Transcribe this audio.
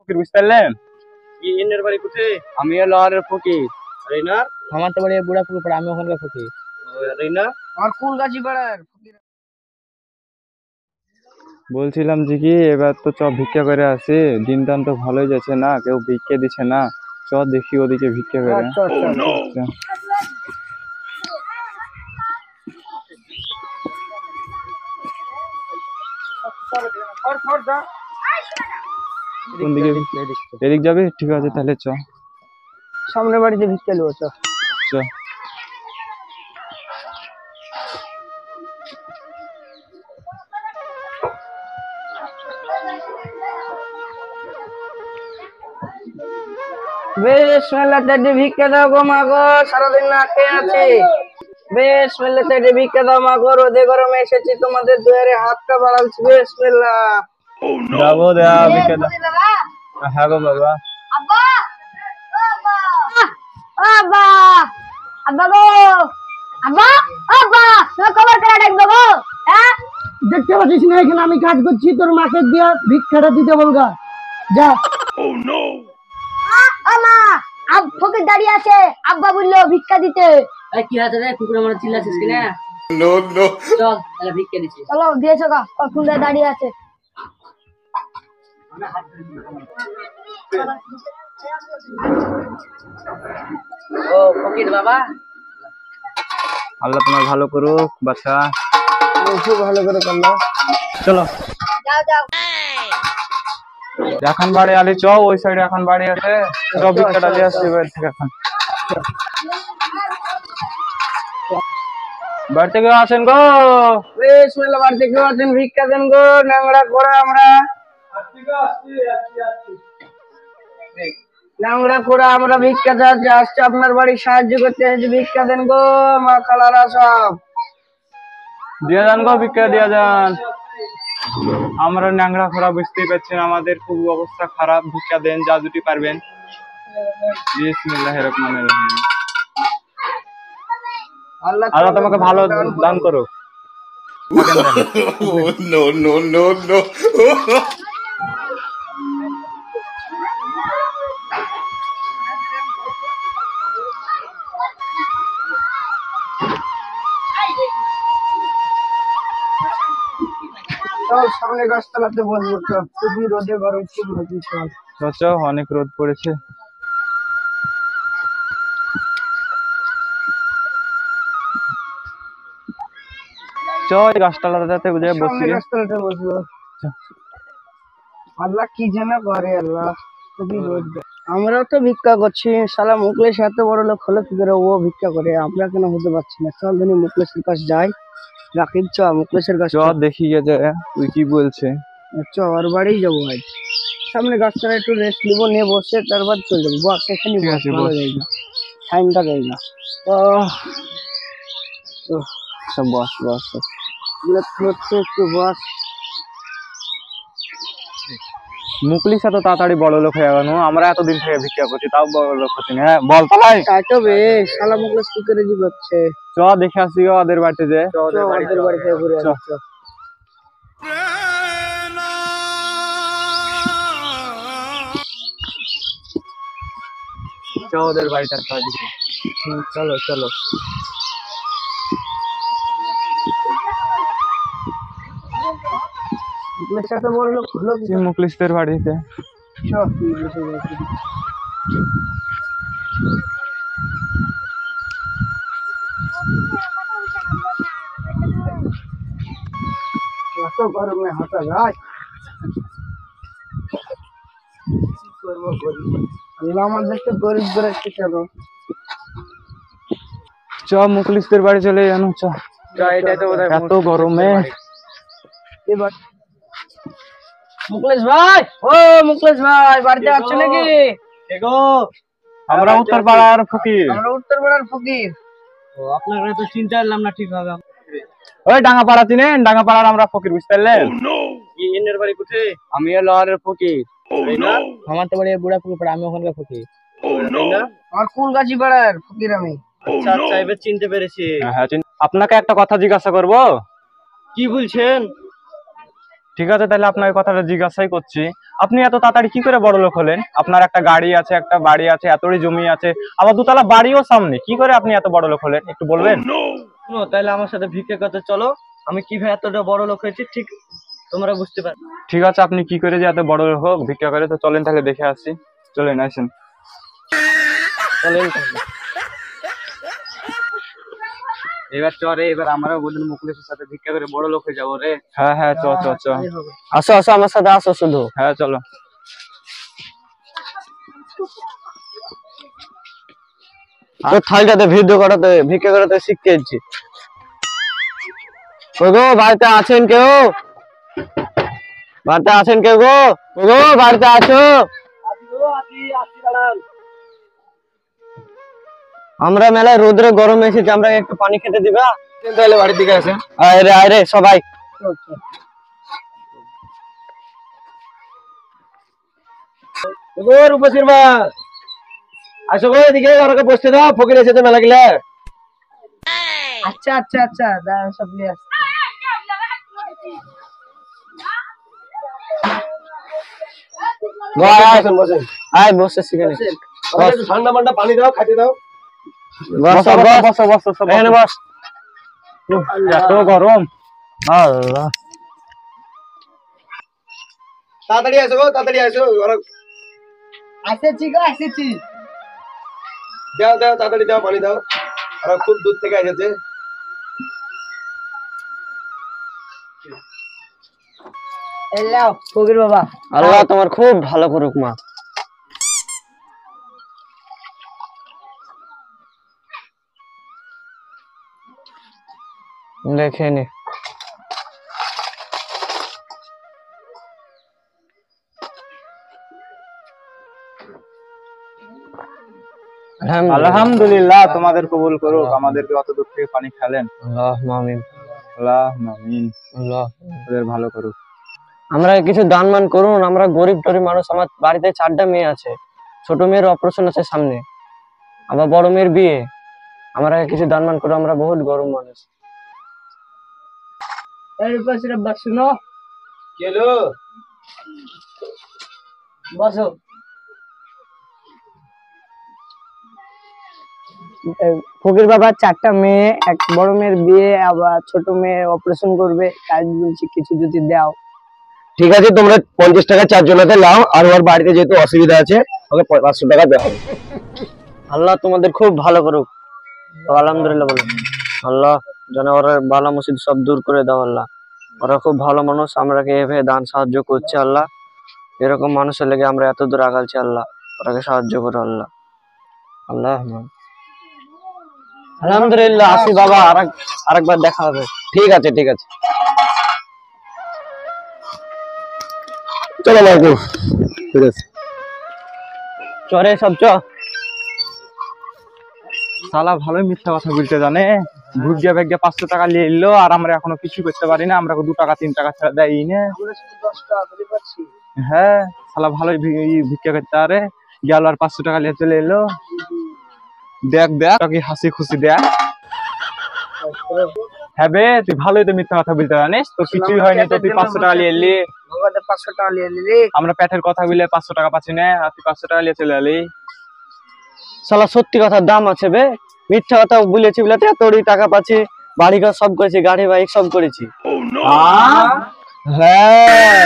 ফকির বুঝতে পারলেন? কি এনের বাড়ি কোথায়? আমি লহারের ফকির। রেনার আমার তো বাড়ি বুড়া পুকুর পাড়া, আমি ওখানকার ফকির। রেনা আমার ফুলগাছি পাড়ার ফকির। বলছিলাম যে কি এবার তো চ ভিক্ষা করে আসি, দিন টান তো ভালোই যাচ্ছে না, কেউ ভিক্ষা দিচ্ছে না। চ দেখি ওদিকে ভিক্ষা করে। আচ্ছা আচ্ছা আচ্ছা। কোন দিকে? এদিক যাবি? ঠিক আছে তাহলে চ। সামনে বাড়িতে ভিক্ষা নেবো চ। চ। বেশ মেলা চাইতে ভিক্ষা দাও গো মা গো, সারাদিন না খেয়ে আছি। বেশ মেলা চাইতে ভিক্ষা দাও মা গো, রোদে গরমে এসেছি তোমাদের দুয়ারে হাতটা বাড়াচ্ছি। বেশ মেলা যাবো দেয়া ভিক্ষা দাও। হ্যাঁ গো বাবা। আব্বা আব্বা আব্বা আব্বা গো আব্বা আব্বা না খবর করে ডাকবো গো। হ্যাঁ দেখতে পাচ্ছিস না এখানে আমি কাজ করছি, তোর মাকে দিয়ে ভিক্ষাটা দিতে বলগা যা। আমা আব ফকির দাঁড়িয়ে আছে, আব্বা বললো ভিক্ষা দিতে। কি হাতে রে কুকুরে মানে চিল্লাছিস কিনা? No, no. চল তাহলে ভিক্ষা দিচ্ছি। চলো দিয়েছো গা, ফকির দাঁড়িয়ে আছে। ও ফকির বাবা, আল্লাহ তোমার ভালো করুক বাচ্চা। খুব ভালো করে কান্না। চলো যাও যাও। এখন বাড়ি আলি চ, ওই সাইডে এখন বাড়ি আছে। চ ভিক্ষাটা দিয়ে আসছি বাড়ি থেকে। এখন বাড়ি থেকে আসেন গো। বেশ মেলা বাড়িতে কেউ আছেন? ভিক্ষা দেন গো, নাংড়া করা আমরা। নাংড়া করা আমরা ভিক্ষা চাচ্ছি, আসছে আপনার বাড়ি সাহায্য করতে এসেছি। ভিক্ষা দেন গো মা খালারা সব। দিয়ে যান গো, ভিক্ষা দিয়ে যান। আমরা ন্যাংরা খরা বুঝতেই পারছেন, আমাদের খুব অবস্থা খারাপ। ভিক্ষা দেন যা দুটি পারবেন। বিসমিল্লাহির রহমানির রহিম। আল্লাহ তোমাকে ভালো দান করুক। No, no, no, no. চল সামনে গাছতলাতে বসবো, চল। খুবই রোদে গরম, খুব রোদে। চল চ, অনেক রোদ পড়েছে। চ এই গাছতলাটাতে বুঝে বসি। সামনে গাছতলাতে বসবো। আল্লাহ কি যেন করে, আল্লাহ খুবই রোদ। আমরাও তো ভিক্ষা করছি, শালা মুকলেশ এত বড় লোক হলো কি করে ও ভিক্ষা করে, আমরা কেন হতে পারছি না? চল ধনী মুকলেশের কাছে যাই। রাকিব চ মুকলেশের কাছে চ দেখি গেছে তুই কি বলছে। চ, ওর বাড়ি যাবো আজ। সামনে গাছতলা একটু রেস্ট নিবো, নিয়ে বসে তারপর চলে যাবো। বস এখানে ঠিক বস, আছে, ভালো বস। জায়গা, টাইমটা জায়গা। সব বস বস বস। হচ্ছে একটু বস। মুকলিসা তো তাড়াতাড়ি বড় লোক হয়ে গেল, আমরা এতদিন থেকে ভিক্ষা করছি তাও বড় লোক হচ্ছি না। হ্যাঁ বল পালাই। তাই তো বেশ, শালা মুকলেশ কি করে জি করছে। চ দেখে আসি ওদের বাড়িতে যে। ওদের বাড়িতে ঘুরে আসি, চ। চ ওদের বাড়িতে চলো চলো। মুকলেশ এত বড় লোক হলো কি? মুকলিসদের বাড়িতে। চ। এত গরমে হাঁটা যায়? আল্লাহ আমাদেরকে গরিব করে কেন? চ মুকলিসদের বাড়ি চলে জানো। চ এটাই তো বোধহয় এত গরমে। এবার মুকলেশ ভাই, ও মুকলেশ ভাই বাড়িতে আছো নাকি? আমরা উত্তর পাড়ার ফকির। আমরা উত্তর পাড়ার ফকির। ও আপনাকে তো চিনতে পারলাম না ঠিক ভাবে। ওই ডাঙ্গাপাড়া চিনেন? ডাঙ্গাপাড়ার আমরা ফকির বুঝতে পারলেন? কি এনের বাড়ি কোথায়? আমি লহারের ফকির। রেনার আমার তো বাড়ি বুড়া পুকুর পাড়া, আমি ওখানকার ফকির। আমার ফুলগাছি পাড়ার ফকির আমি। আচ্ছা আচ্ছা, এবার চিনতে পেরেছি। হ্যাঁ আপনাকে একটা কথা জিজ্ঞাসা করবো। কি বলছেন? ঠিক আছে, তাহলে আপনার কথাটা জিজ্ঞাসাই করছি, আপনি এত তাড়াতাড়ি কি করে বড় লোক হলেন? আপনার একটা গাড়ি আছে, একটা বাড়ি আছে, এতই জমি আছে, আবার দুতলা বাড়িও সামনে, কি করে আপনি এত বড় লোক হলেন একটু বলবেন? শুনো, তাহলে আমার সাথে ভিক্ষা করতে চলো, আমি কিভাবে এতটা বড় লোক হয়েছি ঠিক তোমরা বুঝতে পারবে। ঠিক আছে, আপনি কি করে যে এত বড় লোক হোক ভিক্ষা করে, তো চলেন তাহলে দেখে আসি। চলেন, আসেন। চলেন তাহলে। এবার চ রে, এবার আমরাও বন্ধু মুকলেশের সাথে ভিক্ষা করে বড় লোক হয়ে যাবো রে। হ্যাঁ হ্যাঁ, চ চ চ। আসো আসো, আমার সাথে আসো শুধু। হ্যাঁ চলো। তো থালটাতে ভিক্ষা করাতে শিখতে এসেছি। গো বাড়িতে আছেন কেউ? বাড়িতে আছেন কেউ গো? গো বাড়িতে আছো? আমরা মেলায় রোদ্রে গরম এসেছি, আমরা একটু পানি খেতে দিবা? তাহলে বাড়ির দিকে আসেন। আরে আরে সবাই রূপসীর মা আসো গো, এদিকে ঘরকে বসতে দাও, ফকির এসেছে মেলা গেলে। আচ্ছা আচ্ছা আচ্ছা, দাঁড়ান সব নিয়ে আসছি। বসেন বসেন, আয় বসে সেখানে একটু ঠান্ডা মান্ডা পানি দাও, খাইতে দাও। বসো বসো বসো বসো, এখানে বস। এত গরম। আল্লাহ, তাড়াতাড়ি আসো গো, তাড়াতাড়ি আসো। এসেছি গো এসেছি। দাও দাও, তাড়াতাড়ি দাও, পানি দাও। ওরা খুব দূর থেকে এসেছে। এই নাও ফকির বাবা। আল্লাহ তোমার খুব ভালো করুক মা। দেখে নি। আলহামদুলিল্লাহ, তোমাদের কবুল করুক, আমাদেরকে অত দূর থেকে পানি খালেন। আল্লাহুম্মা আমিন। আল্লাহুম্মা আমিন। আল্লাহ ওদের ভালো করুক। আমরা কিছু দান মান করুন, আমরা গরিব টরিব মানুষ, আমার বাড়িতে 4টা মেয়ে আছে, ছোট মেয়ের অপারেশন আছে সামনে, আবার বড় মেয়ের বিয়ে, আমরা কিছু দান মান করুন, আমরা বহুত গরিব মানুষ। শুনো, কি হলো? বসো। ফকির বাবা 4টা মেয়ে, এক বড় মেয়ের বিয়ে, আবার ছোট মেয়ে অপারেশন করবে, কাজ বলছি কিছু যদি দাও। ঠিক আছে, তোমরা 50 টাকা 4 জনাতে নাও, আর ওর বাড়িতে যেহেতু অসুবিধা আছে ওকে 500 টাকা দেওয়া হবে। আল্লাহ তোমাদের খুব ভালো করুক। তো আলহামদুলিল্লাহ বলো। আল্লাহ যেন ওরা বালা মুসিদ সব দূর করে দাও আল্লাহ। ওরা খুব ভালো মানুষ, আমরাকে এভাবে দান সাহায্য করছে আল্লাহ। এরকম মানুষের লেগে আমরা এত দূর আগালছি আল্লাহ, ওরাকে সাহায্য করো আল্লাহ। আল্লাহ আলহামদুলিল্লাহ, আসি বাবা, আরেকবার দেখা হবে। ঠিক আছে ঠিক আছে, চলো মাইকু। ঠিক আছে, চরে সব চ। শালা ভালোই মিথ্যা কথা বলতে জানে। ভুগিয়া ভেগিয়া 500 টাকা নিয়ে এলো, আর আমরা এখনো কিছু করতে পারি না, আমরা 2 টাকা 3 টাকা ছাড়া দেয় না। হ্যাঁ, শালা ভালোই ভিক্ষা করতে পারে, গেল আর 500 টাকা নিয়ে চলে এলো। দেখ দেখ কি হাসি খুশি দেখ। হ্যাঁ বে, তুই ভালোই তো মিথ্যা কথা বলতে জানিস, তো কিছুই হয়নি, তো তুই 500 টাকা নিয়ে এলি। 500 টাকা নিয়ে নিলি, আমরা পেটের কথা বলে 500 টাকা পাচ্ছি না, আর তুই 500 টাকা নিয়ে চলে এলি। শালা সত্যি কথার দাম আছে বে, মিথ্যা কথা বলেছি বলে তো এত টাকা পাচ্ছি, বাড়ি ঘর সব করেছি, গাড়ি বাইক সব করেছি। হ্যাঁ।